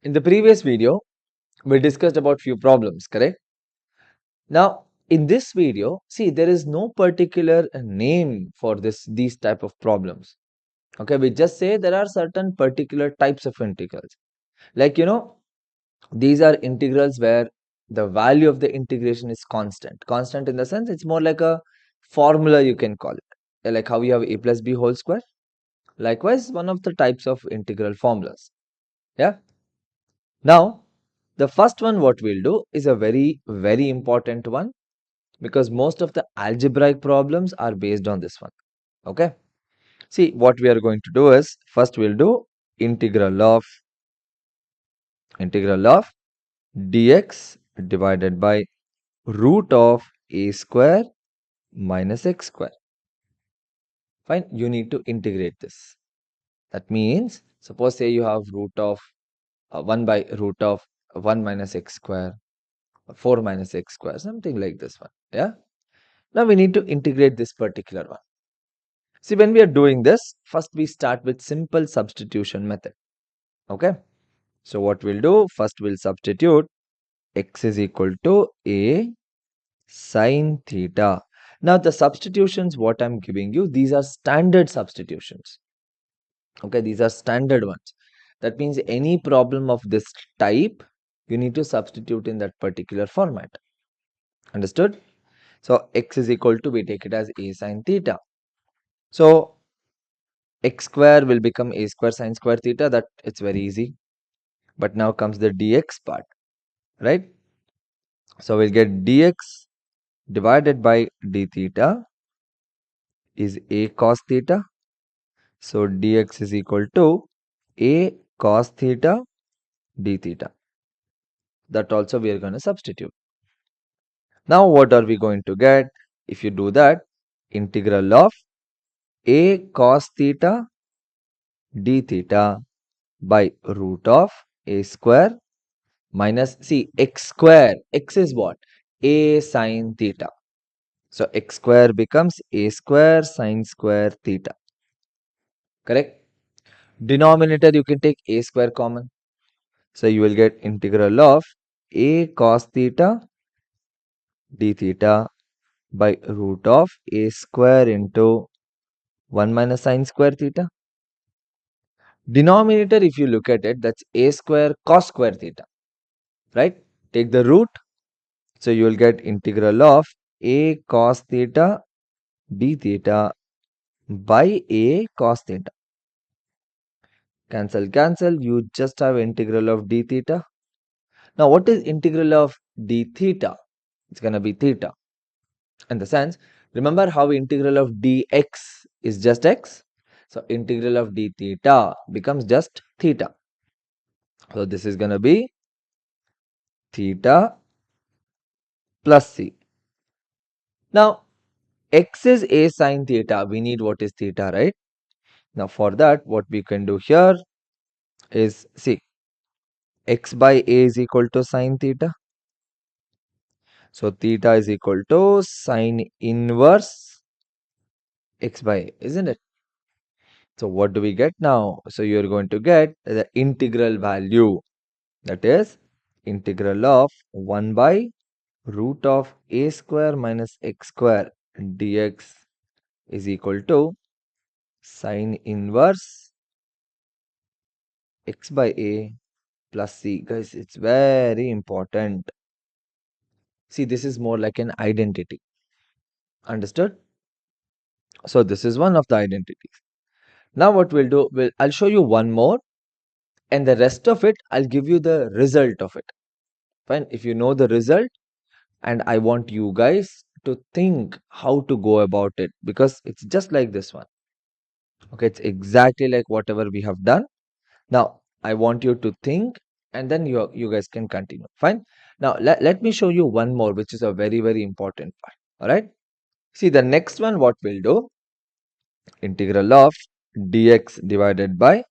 In the previous video, we discussed about few problems, correct? Now, in this video, see, there is no particular name for these type of problems. Okay, we just say there are certain particular types of integrals. Like, these are integrals where the value of the integration is constant. Constant in the sense it's more like a formula, you can call it. Like how we have a plus b whole square. Likewise, one of the types of integral formulas. Yeah. Now, the first one what we'll do is a very, very important one because most of the algebraic problems are based on this one. Okay. See, what we are going to do is first we'll do integral of dx divided by root of a square minus x square. Fine, you need to integrate this. That means, suppose say you have root of 1 by root of 1 minus x square, 4 minus x square, something like this one. Yeah. Now we need to integrate this particular one. See, when we are doing this, first we start with simple substitution method. Okay. So what we'll do, first we'll substitute x is equal to a sine theta. Now the substitutions what I'm giving you, these are standard substitutions. Okay, these are standard ones. That means any problem of this type, you need to substitute in that particular format. Understood? So x is equal to, we take it as a sine theta. So x square will become a square sine square theta. That it's very easy. But now comes the dx part, right? So we'll get dx divided by d theta is a cos theta. So dx is equal to a cos theta d theta. That also we are going to substitute. Now what are we going to get? If you do that, integral of a cos theta d theta by root of a square minus, see, x square. X is what? A sine theta. So x square becomes a square sine square theta. Correct? Denominator, you can take a square common. So you will get integral of a cos theta d theta by root of a square into 1 minus sine square theta. Denominator, if you look at it, that's a square cos square theta, right? Take the root. So you will get integral of a cos theta d theta by a cos theta. Cancel, cancel. You just have integral of d theta. Now, what is integral of d theta? It's going to be theta. In the sense, remember how integral of dx is just x? So, integral of d theta becomes just theta. So, this is going to be theta plus c. Now, x is a sine theta. We need what is theta, right? Now, for that, what we can do here is, see, x by a is equal to sine theta. So, theta is equal to sine inverse x by a, isn't it? So, what do we get now? So, you are going to get the integral value, that is integral of 1 by root of a square minus x square dx is equal to sine inverse x by a plus c. Guys, it's very important. See, this is more like an identity. Understood? So, this is one of the identities. Now, what we'll do, I'll show you one more, and the rest of it, I'll give you the result of it. Fine. If you know the result, and I want you guys to think how to go about it, because it's just like this one. Okay, it's exactly like whatever we have done. Now, I want you to think, and then you guys can continue. Fine. Now, let me show you one more, which is a very, very important part. All right. See, the next one, what we'll do, integral of dx divided by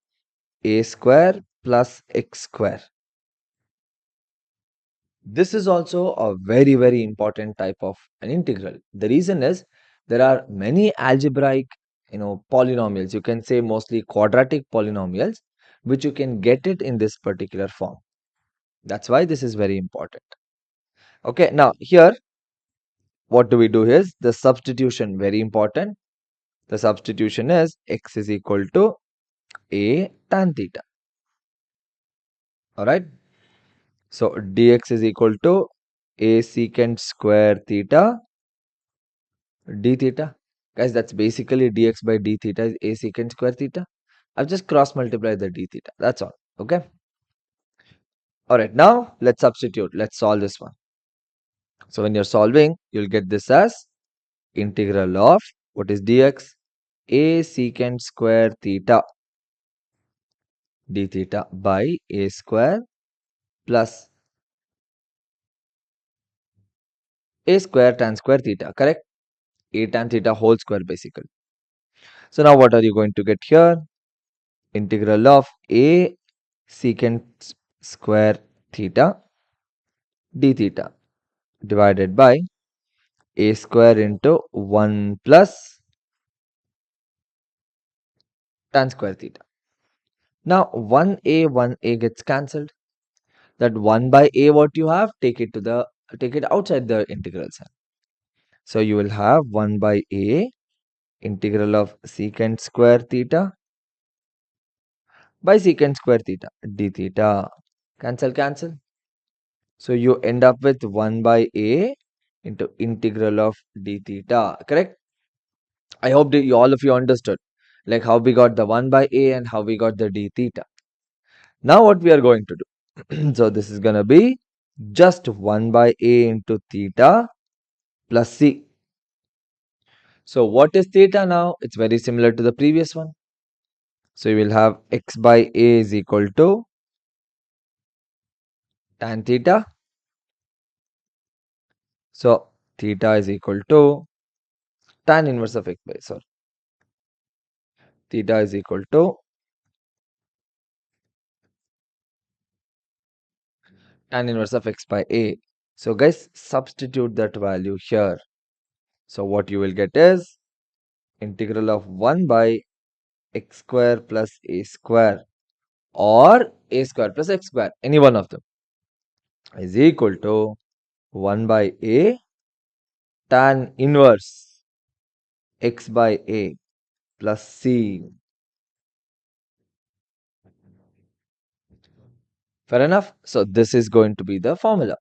a square plus x square. This is also a very, very important type of an integral. The reason is there are many algebraic, polynomials. You can say mostly quadratic polynomials which you can get it in this particular form. That's why this is very important. Okay, now here what do we do is the substitution, very important. The substitution is x is equal to a tan theta. All right. So dx is equal to a secant square theta d theta. Guys, that's basically dx by d theta is a secant square theta. I've just cross multiplied the d theta. That's all. Okay. All right. Now let's substitute. Let's solve this one. So when you're solving, you'll get this as integral of what is dx? A secant square theta d theta by a square plus a square tan square theta. Correct? A tan theta whole square basically. So now what are you going to get here? Integral of a secant square theta d theta divided by a square into 1 plus tan square theta. Now 1a gets cancelled. That 1 by a what you have, take it outside the integral sign. So you will have 1 by a integral of secant square theta by secant square theta d theta. Cancel, cancel. So you end up with 1 by a into integral of d theta. Correct? I hope that all of you understood like how we got the 1 by a and how we got the d theta. Now what we are going to do? So this is going to be just 1 by a into theta plus c. So what is theta now? It's very similar to the previous one. So you will have x by a is equal to tan theta. So theta is equal to tan inverse of x by, sorry. Theta is equal to tan inverse of x by a. So guys, substitute that value here. So what you will get is integral of 1 by x square plus a square or a square plus x square, any one of them, is equal to 1 by a tan inverse x by a plus c. Fair enough? So this is going to be the formula.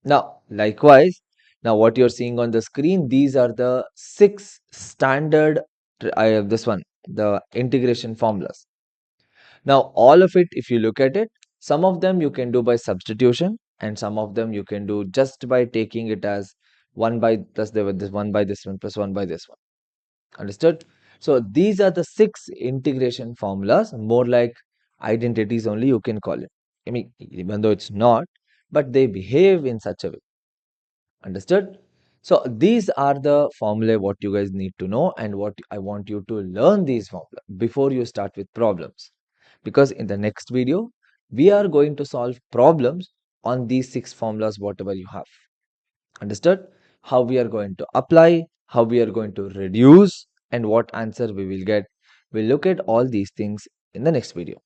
Now, likewise, now what you're seeing on the screen, these are the 6 standard, this one, the integration formulas. Now, all of it, if you look at it, some of them you can do by substitution and some of them you can do just by taking it as 1 by plus this 1 by this one plus 1 by this one. Understood? So these are the 6 integration formulas, more like identities only you can call it. I mean, even though it's not, but they behave in such a way. Understood? So these are the formulae what you guys need to know and what I want you to learn these formula before you start with problems. Because in the next video, we are going to solve problems on these 6 formulas whatever you have. Understood? How we are going to apply, how we are going to reduce and what answer we will get. We'll look at all these things in the next video.